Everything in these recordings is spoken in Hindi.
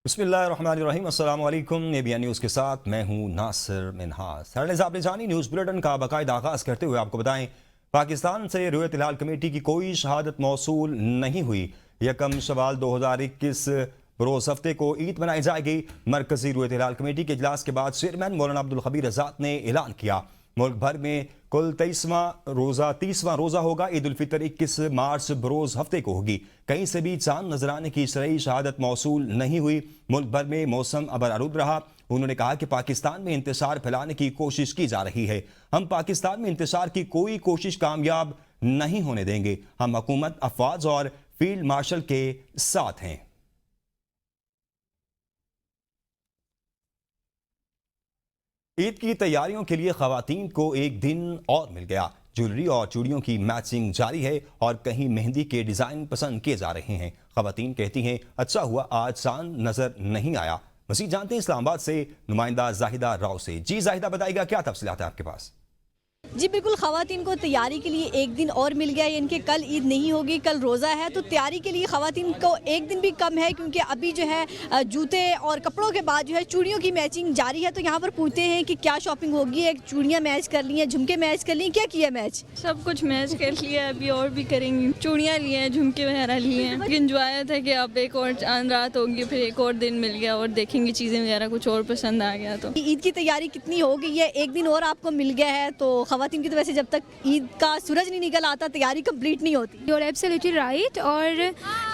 बिस्मिल्लाहिर्रहमानिर्रहीम अस्सलाम वालेकुम। एबीएन न्यूज़ के साथ मैं हूं नासिर मिन्हास। आपने जानी न्यूज़ बुलेटिन का बाकायदा आगाज़ करते हुए आपको बताएं, पाकिस्तान से रुयत हिलाल कमेटी की कोई शहादत मौसूल नहीं हुई। यकम शवाल 2021 बरोज़ हफ्ते को ईद मनाई जाएगी। मरकजी रुयत हिलाल कमेटी के इजलास के बाद चेयरमैन मौलाना अब्दुल खबीर आज़ाद ने ऐलान किया, मुल्क भर में कुल 30वां रोज़ा होगा। ईद उल फितर 21 मार्च बरोज़ हफ्ते को होगी। कहीं से भी चांद नजर आने की शरई शहादत मौसूल नहीं हुई। मुल्क भर में मौसम अबरआलूद रहा। उन्होंने कहा कि पाकिस्तान में इंतशार फैलाने की कोशिश की जा रही है। हम पाकिस्तान में इंतशार की कोई कोशिश कामयाब नहीं होने देंगे। हम हुकूमत, अफवाज और फील्ड मार्शल के साथ हैं। ईद की तैयारियों के लिए खवातीन को एक दिन और मिल गया। ज्वेलरी और चूड़ियों की मैचिंग जारी है और कहीं मेहंदी के डिजाइन पसंद किए जा रहे हैं। खवातीन कहती हैं, अच्छा हुआ आज चांद नजर नहीं आया। मजीद जानते हैं इस्लामाबाद से नुमाइंदा जाहिदा राव से। जी जाहिदा, बताइएगा क्या तफसीलात है आपके पास? जी बिल्कुल, ख़वातीन को तैयारी के लिए एक दिन और मिल गया। इनके कल ईद नहीं होगी, कल रोज़ा है, तो तैयारी के लिए ख़वातीन को एक दिन भी कम है, क्योंकि अभी जो है जूते और कपड़ों के बाद जो है चूड़ियों की मैचिंग जारी है। तो यहाँ पर पूछते हैं कि क्या शॉपिंग होगी। एक चूड़ियाँ मैच कर ली हैं, झुमके मैच कर ली, क्या किया मैच? सब कुछ मैच कर लिया, अभी और भी करेंगे। चूड़ियाँ लिए हैं, झुमके वगैरह लिए हैं, लेकिन जो आया था कि अब एक और चांद रात होगी, फिर एक और दिन मिल गया और देखेंगे चीज़ें वगैरह कुछ और पसंद आ गया। तो ईद की तैयारी कितनी हो गई है? एक दिन और आपको मिल गया है, तो ख़वातीन की तो वैसे जब तक ईद का सूरज नहीं निकल आता तैयारी कंप्लीट नहीं होती। You're absolutely right। और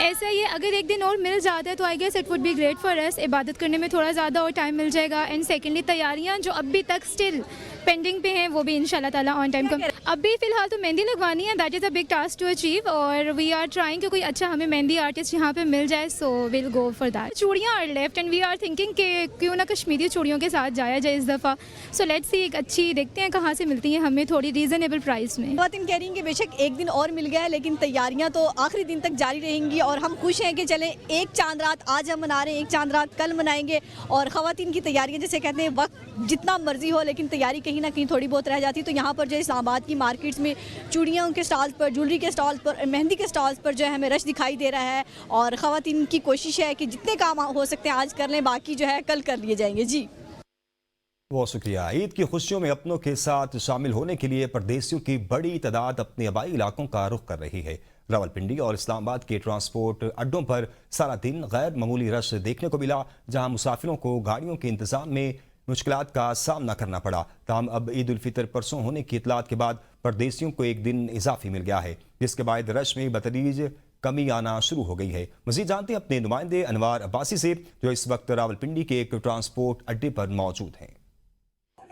ऐसा ही है, अगर एक दिन और मिल जाता है तो I guess it would be great for us. इबादत करने में थोड़ा ज़्यादा और टाइम मिल जाएगा। एंड सेकेंडली तैयारियाँ जो अभी तक स्टिल पेंडिंग पे हैं वो भी इंशाल्लाह ताला ऑन टाइम कम। अभी फ़िलहाल तो मेहंदी लगवानी है, that is a big task to achieve. और वी आर ट्राइंग कि कोई अच्छा हमें मेहंदी आर्टिस्ट यहाँ पे मिल जाए, so will go for that. चूड़ियाँ are left and we are thinking कि क्यों ना कश्मीरी चूड़ियों के साथ जाया जाए इस दफ़ा। सो लेट्स सी, एक अच्छी देखते हैं कहाँ से मिलती हैं हमें थोड़ी रीज़नेबल प्राइस में। ख़वातीन कह रही हैं कि बेशक एक दिन और मिल गया है, लेकिन तैयारियां तो आखिरी दिन तक जारी रहेंगी। और हम खुश हैं कि चलें, एक चांद रात आज हम मना रहे हैं, एक चांद रात कल मनाएंगे। और ख़वातीन की तैयारियां, जैसे कहते हैं, वक्त जितना मर्जी हो लेकिन तैयारी कहीं ना कहीं थोड़ी बहुत रह जाती है। तो यहाँ पर जो इस्लामाबाद की मार्केट्स में चूड़ियों के स्टॉल्स पर, ज्वेलरी के स्टॉल्स पर, मेहंदी के स्टॉल्स पर जो है हमें रश दिखाई दे रहा है। और ख़वातीन की कोशिश है कि जितने काम हो सकते हैं आज कर लें, बाकी जो है कल कर लिए जाएंगे। जी बहुत शुक्रिया। ईद की खुशियों में अपनों के साथ शामिल होने के लिए परदेशियों की बड़ी तादाद अपने आबाई इलाकों का रुख कर रही है। रावलपिंडी और इस्लामाबाद के ट्रांसपोर्ट अड्डों पर सारा दिन गैर मामूली रश देखने को मिला, जहां मुसाफिरों को गाड़ियों के इंतजाम में मुश्किलात का सामना करना पड़ा। ताहम अब ईद उल फितर परसों होने की इतलात के बाद परदेशियों को एक दिन इजाफी मिल गया है, जिसके बाद रश में बतदरीज कमी आना शुरू हो गई है। मजीद जानते हैं अपने नुमाइंदे अनवार अब्बासी से, जो इस वक्त रावलपिंडी के एक ट्रांसपोर्ट अड्डे पर मौजूद हैं।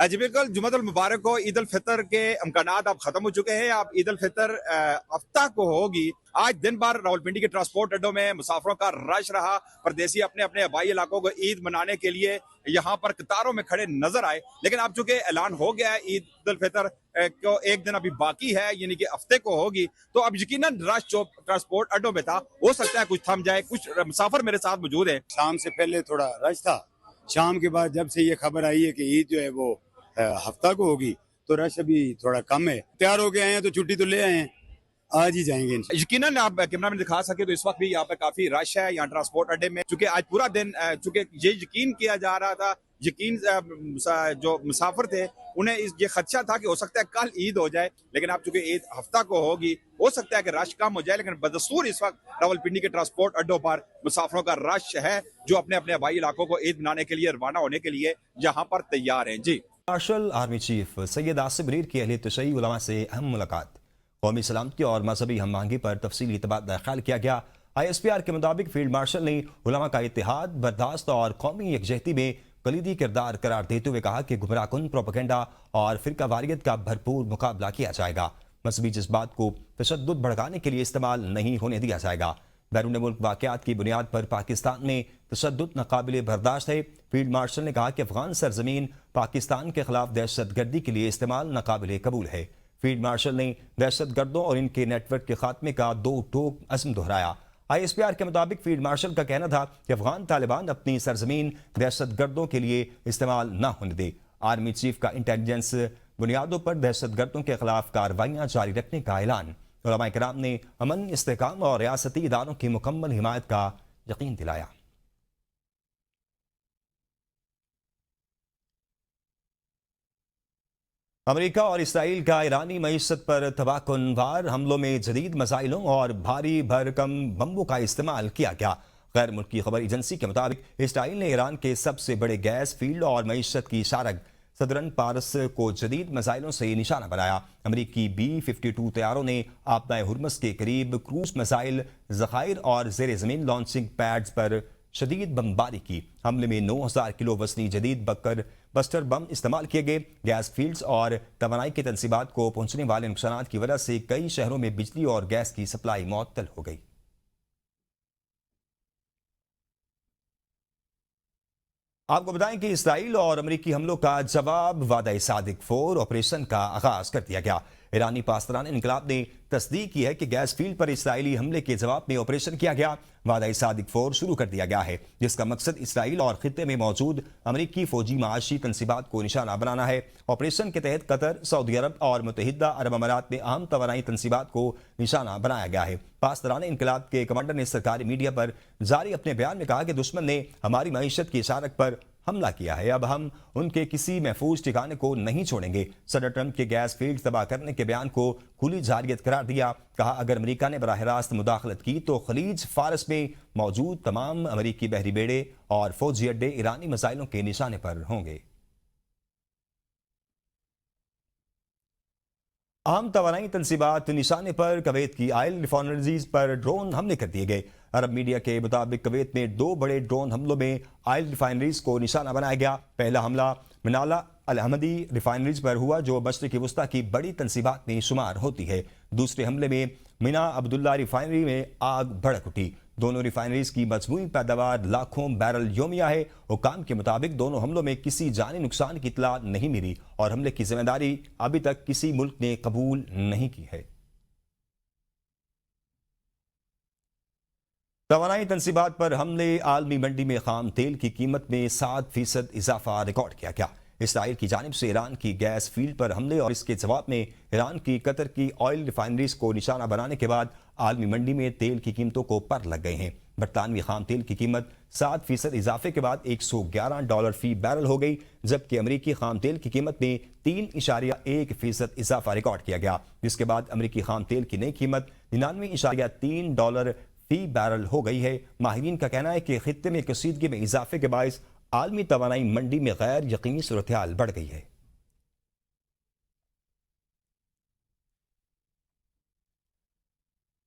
जी बिल्कुल, जुम्मतुल मुबारक को। ईद उल फितर के अमकानात अब खत्म हो चुके हैं। अब ईद उल फितर हफ्ता को होगी। आज दिन भर रावलपिंडी के ट्रांसपोर्ट अड्डों में मुसाफरों का रश रहा। परदेसी अपने अपने आबाई इलाकों को ईद मनाने के लिए यहाँ पर कतारों में खड़े नजर आए। लेकिन अब चूंकि ऐलान हो गया है ईद उल फितर को एक दिन अभी बाकी है, यानी कि हफ्ते को होगी, तो अब यकीनन रश जो ट्रांसपोर्ट अड्डों में था, हो सकता है कुछ थम जाए। कुछ मुसाफिर मेरे साथ मौजूद है। शाम से पहले थोड़ा रश था, शाम के बाद जब से ये खबर आई है कि ईद जो है वो हफ्ता को होगी, तो रश अभी थोड़ा कम है। तैयार होके आए हैं तो छुट्टी तो ले आए हैं, आज ही जाएंगे। यकीनन आप कैमरा में दिखा सके तो इस वक्त भी यहाँ पे काफी रश है यहाँ ट्रांसपोर्ट अड्डे में, चूंकि आज पूरा दिन, चूंकि ये यकीन किया जा रहा था, यकीन जो मुसाफिर थे उन्हें ये खदशा था कि हो सकता है कल ईद हो जाए, लेकिन अब चूंकि ईद हफ्ता को होगी, हो सकता है कि रश कम हो जाए। लेकिन बदस्तूर इस वक्त रावलपिंडी के ट्रांसपोर्ट अड्डों पर मुसाफिरों का रश है, जो अपने अपने आबाई इलाकों को ईद मनाने के लिए रवाना होने के लिए यहाँ पर तैयार है। जी marshal army chief Syed Asif Munir की अहले तशय्युई उलमा से अहम मुलाकात। कौमी सलामती और मजहबी हम आहंगी पर तफसीली तबादला ख्याल किया गया। ISPR के मुताबिक फील्ड मार्शल ने उलमा का इत्तेहाद, बर्दाश्त और कौमी यकजहती में कलीदी किरदार करार देते हुए कहा कि गुमराहकुन प्रोपेगेंडा और फिरका वारियत का भरपूर मुकाबला किया जाएगा। मजहबी जज्बात को तशद्दुद भड़काने के लिए इस्तेमाल नहीं होने दिया जाएगा। बैरून मुल्क वाक़यात की बुनियाद पर पाकिस्तान में तशद्दुद नाकाबिले बर्दाश्त है। फील्ड मार्शल ने कहा कि अफगान सरजमीन पाकिस्तान के खिलाफ दहशत गर्दी के लिए इस्तेमाल नाकाबिले कबूल है। फील्ड मार्शल ने दहशत गर्दों और इनके नेटवर्क के खात्मे का दो टोक अज़्म दोहराया। ISPR के मुताबिक फील्ड मार्शल का कहना था कि अफगान तालिबान अपनी सरजमीन दहशत गर्दों के लिए इस्तेमाल न होने दे। आर्मी चीफ का इंटेलिजेंस बुनियादों पर दहशत गर्दों के खिलाफ कार्रवाइयाँ जारी रखने का ऐलान। उलमा किराम ने अमन, इस्तेहकाम और रियासती इदारों की मुकम्मल हिमायत का यकीन दिलाया। अमेरिका और इसराइल का ईरानी मईशत पर तबाहकुनवार हमलों में जदीद मिसाइलों और भारी भरकम बम्बों का इस्तेमाल किया गया। गैर मुल्की खबर एजेंसी के मुताबिक इसराइल ने ईरान के सबसे बड़े गैस फील्ड और मईशत की शारक सदरन पारस को जदीद मिसाइलों से निशाना बनाया। अमरीकी B-52 तैयारों ने आपदा हुर्मस के करीब क्रूज मिसाइल जखायर और जेर जमीन लॉन्चिंग पैड्स पर शदीद बमबारी की। हमले में 9000 किलो वजनी जदीद बस्टर बम इस्तेमाल किए गए। गैस फील्ड्स और तवानाई की तंसीबात को पहुंचने वाले नुकसान की वजह से कई शहरों में बिजली और गैस की सप्लाई मुअत्तल हो गई। आपको बताएं कि इसराइल और अमरीकी हमलों का जवाब वादा सादिक 4 ऑपरेशन का आगाज कर दिया गया। ईरानी पासदारान इनकलाब ने तस्दीक की है कि गैस फील्ड पर इसराइली हमले के जवाब में ऑपरेशन किया गया। वादा सादिक 4 शुरू कर दिया गया है, जिसका मकसद इसराइल और खित्ते में मौजूद अमरीकी फौजी माशी तंसीबात को निशाना बनाना है। ऑपरेशन के तहत कतर, सऊदी अरब और मुत्तहिदा अरब अमारात में अहम तवानाई तंसीबात को निशाना बनाया गया है। पासदारान इनकलाब के कमांडर ने सरकारी मीडिया पर जारी अपने बयान में कहा कि दुश्मन ने हमारी मईशत की शारक पर हमला किया है, अब हम उनके किसी महफूज ठिकाने को नहीं छोड़ेंगे। सदर ट्रंप के गैस फील्ड तबाह करने के बयान को खुली जारियत करार दिया। कहा, अगर अमेरिका ने बराह रास्त मुदाखलत की तो खलीज फारस में मौजूद तमाम अमेरिकी बहरी बेड़े और फौजी अड्डे ईरानी मिसाइलों के निशाने पर होंगे। आम तवानाई तंसीबात निशाने पर कवैत की आयल रिफाइनरीज पर ड्रोन हमले कर दिए गए। अरब मीडिया के मुताबिक कवैत में 2 बड़े ड्रोन हमलों में आयल रिफाइनरीज को निशाना बनाया गया। पहला हमला मिनाला अल अहमदी रिफाइनरीज पर हुआ, जो मशरिकी वस्ता की बड़ी तंसीबात में शुमार होती है। दूसरे हमले में मिना अब्दुल्ला रिफाइनरी में आग भड़क उठी। दोनों रिफाइनरीज की मजमूई पैदावार लाखों बैरल योमिया है। हुकाम के मुताबिक दोनों हमलों में किसी जानी नुकसान की इत्तला नहीं मिली और हमले की जिम्मेदारी अभी तक किसी मुल्क ने कबूल नहीं की है। तवानाई तंसीबात पर हमले, आलमी मंडी में खाम तेल की कीमत में 7% इजाफा रिकॉर्ड किया गया। इसराइल की जानिब से ईरान की गैस फील्ड पर हमले और इसके जवाब में ईरान की कतर की ऑयल रिफाइनरीज को निशाना बनाने के बाद आलमी मंडी में तेल की कीमतों को पर लग गए हैं। बरतानवी खाम तेल की कीमत 7% इजाफे के बाद $111 फी बैरल हो गई, जबकि अमरीकी खाम तेल की कीमत में 3.1% इजाफा रिकॉर्ड किया गया, जिसके बाद अमरीकी खाम तेल की नई कीमत $99.3 फी बैरल हो गई है। माहिरीन का कहना है कि खित्ते में कसीदगी में इजाफे के बायस आलमी तवानाई मंडी में गैर यकीनी सूरत हाल बढ़ गई है।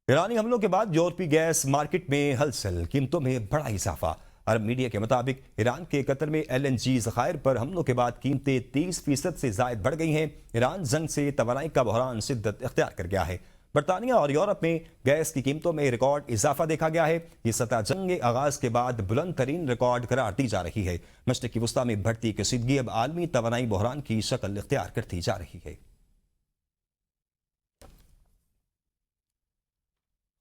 ईरानी हमलों के बाद यूरोपीय गैस मार्केट में हलचल, कीमतों में बड़ा इजाफा। अरब मीडिया के मुताबिक ईरान के कतर में LNG ज़खायर पर हमलों के बाद कीमतें 30% से जायद बढ़ गई हैं। ईरान जंग से तवानाई का बहरान शिद्दत इख्तियार कर गया है। बरतानिया और यूरोप में गैस की कीमतों में रिकॉर्ड इजाफा देखा गया है। ये सतह जंग के आगाज के बाद बुलंद तरीन रिकॉर्ड करार दी जा रही है। मशरिकी वस्ता में बढ़ती कसीदगी अब आलमी तवानाई बहरान की शक्ल इख्तियार करती जा रही है।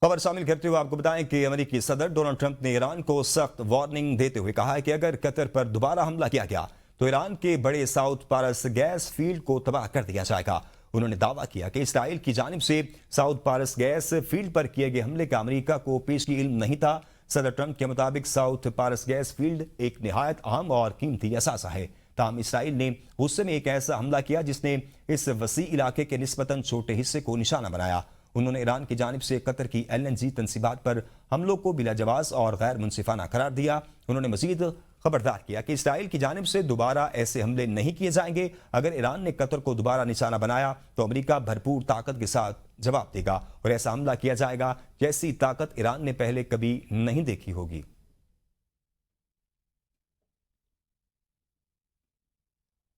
खबर शामिल करते हुए आपको बताएं कि अमेरिकी सदर डोनाल्ड ट्रंप ने ईरान को सख्त वार्निंग देते हुए कहा है कि अगर कतर पर दोबारा हमला किया गया तो ईरान के बड़े साउथ पारस गैस फील्ड को तबाह कर दिया जाएगा। उन्होंने दावा किया कि इसराइल की जानिब से साउथ पारस गैस फील्ड पर किए गए हमले का अमेरिका को पेशगी इल्म नहीं था। सदर ट्रंप के मुताबिक साउथ पारस गैस फील्ड एक निहायत अहम और कीमती असासा है। ताहम इसराइल ने गुस्से में एक ऐसा हमला किया जिसने इस वसी इलाके के निस्बतन छोटे हिस्से को निशाना बनाया। उन्होंने ईरान की जानिब से कतर की LNG तंसीबात पर हमलों को बिलाजवाज और गैर मुनसिफाना करार दिया। उन्होंने मजीद खबरदार किया कि इसराइल की जानिब से दोबारा ऐसे हमले नहीं किए जाएंगे। अगर ईरान ने कतर को दोबारा निशाना बनाया तो अमेरिका भरपूर ताकत के साथ जवाब देगा और ऐसा हमला किया जाएगा जैसी ताकत ईरान ने पहले कभी नहीं देखी होगी।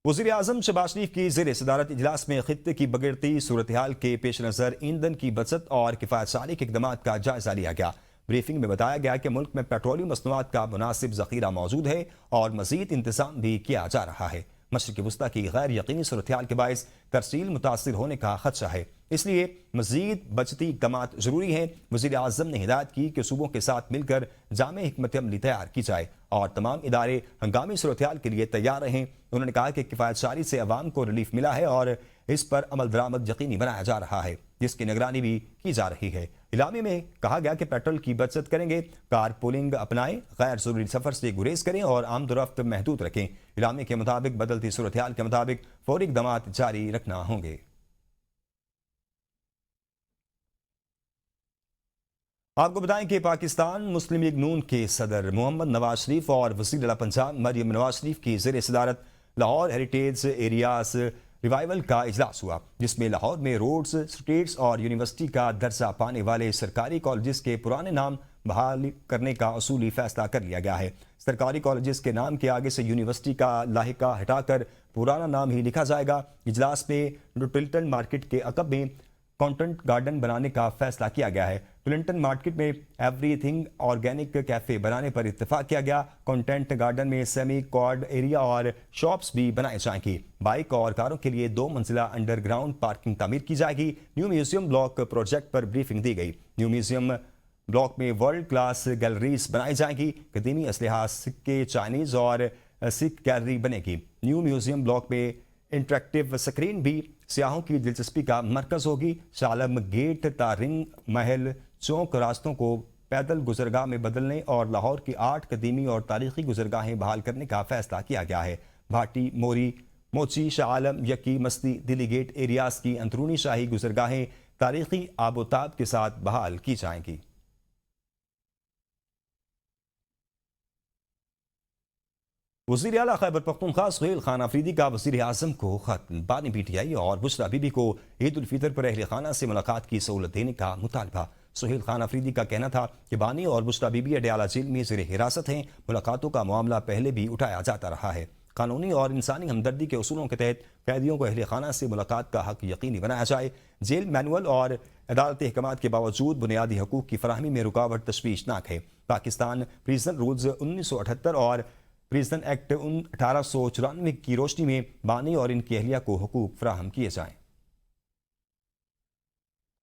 वज़ीर आज़म शहबाज शरीफ की ज़ेर सदारत इजलास में खित्ते की बिगड़ती सूरत हाल के पेश नज़र ईंधन की बचत और किफ़ायतसारी के इक़दामात का जायजा लिया गया। ब्रीफिंग में बताया गया कि मुल्क में पेट्रोलियम मसनूआत का मुनासिब ज़ख़ीरा मौजूद है और मज़ीद इंतज़ाम भी किया जा रहा है। मशरिक़ी वस्ता की गैर यकीनी सूरत हाल के बायस तरसील मुतासिर होने का खदशा है, इसलिए मज़ीद बचती इक़दामात ज़रूरी हैं। वज़ीर आज़म ने हिदायत की कि सूबों के साथ मिलकर जामे हिकमत अमली तैयार की जाए और तमाम इदारे हंगामी सूरत हाल के लिए तैयार रहें। उन्होंने कहा कि किफ़ायतसारी से अवाम को रिलीफ मिला है और इस पर अमल दरामद यकीनी बनाया जा रहा है। जिसकी निगरानी भी की जा रही है। इलामे में कहा गया कि पेट्रोल की बचत करेंगे, कार पूलिंग अपनाएं, गैर जरूरी सफर से गुरेज करें और आमदोरफ्त महदूद रखें। इलामे के मुताबिक बदलती सूरत हाल के मुताबिक फौरी इक़दामात जारी रखना होंगे। आपको बताएं कि पाकिस्तान मुस्लिम लीग नून के सदर मोहम्मद नवाज शरीफ और वज़ीर आला पंजाब मरियम नवाज शरीफ की ज़ेर सदारत लाहौर हेरिटेज एरियाज रिवाइवल का इजलास हुआ, जिसमें लाहौर में रोड्स, स्ट्रीट्स और यूनिवर्सिटी का दर्जा पाने वाले सरकारी कॉलेजेस के पुराने नाम बहाल करने का असूली फैसला कर लिया गया है। सरकारी कॉलेजेस के नाम के आगे से यूनिवर्सिटी का लाहिका हटाकर पुराना नाम ही लिखा जाएगा। इजलास में टुलिटन मार्केट के अकब में कंटेंट गार्डन बनाने का फैसला किया गया है। टुलिटन मार्केट में एवरीथिंग ऑर्गेनिक कैफे बनाने पर इत्तेफाक किया गया। कंटेंट गार्डन में सेमी क्वाड एरिया और शॉप्स भी बनाए जाएंगी। बाइक और कारों के लिए 2 मंजिला अंडरग्राउंड पार्किंग तामीर की जाएगी। न्यू म्यूजियम ब्लॉक प्रोजेक्ट पर ब्रीफिंग दी गई। न्यू म्यूजियम ब्लॉक में वर्ल्ड क्लास गैलरीज बनाई जाएंगी। कदीमी असलहा, सिक्के, चाइनीज और सिख गैलरी बनेगी। न्यू म्यूजियम ब्लॉक में इंटरेक्टिव स्क्रीन भी सियाहों की दिलचस्पी का मरकज होगी। शालम गेट, तारिंग महल, चौक रास्तों को पैदल गुजरगाह में बदलने और लाहौर की 8 कदीमी और तारीखी गुजरगाहें बहाल करने का फैसला किया गया है। भाटी, मोरी, मोची, शाह आलम, यकी, मस्ती, दिल्ली गेट एरियाज की अंदरूनी शाही गुजरगाहें तारीखी आबोताब के साथ बहाल की जाएंगी। वज़ीर आला खैबर पख्तूनख्वा सुहेल खान अफरीदी का वज़ीर आज़म को खत। बानी PTI और बुशरा बीबी को ईद उल फितर पर अहले खाना से मुलाकात की सहूलत देने का मुतालबा। सुहेल खान अफरीदी का कहना था कि बानी और बुशरा बीबी अडयाला जेल में ज़ेर हिरासत हैं। मुलाकातों का मामला पहले भी उठाया जाता रहा है। कानूनी और इंसानी हमदर्दी के उसूलों के तहत कैदियों को अहले खाना से मुलाकात का हक यकीनी बनाया जाए। जेल मैनुअल और अदालती अहकामात के बावजूद बुनियादी हकूक़ की फराहमी में रुकावट तशवीशनाक है। पाकिस्तान प्रिजन रूल्स 1978 और प्रिजन एक्ट 1894 की रोशनी में बानी और इनकी अहलिया को हुकूक फराहम किए जाएं।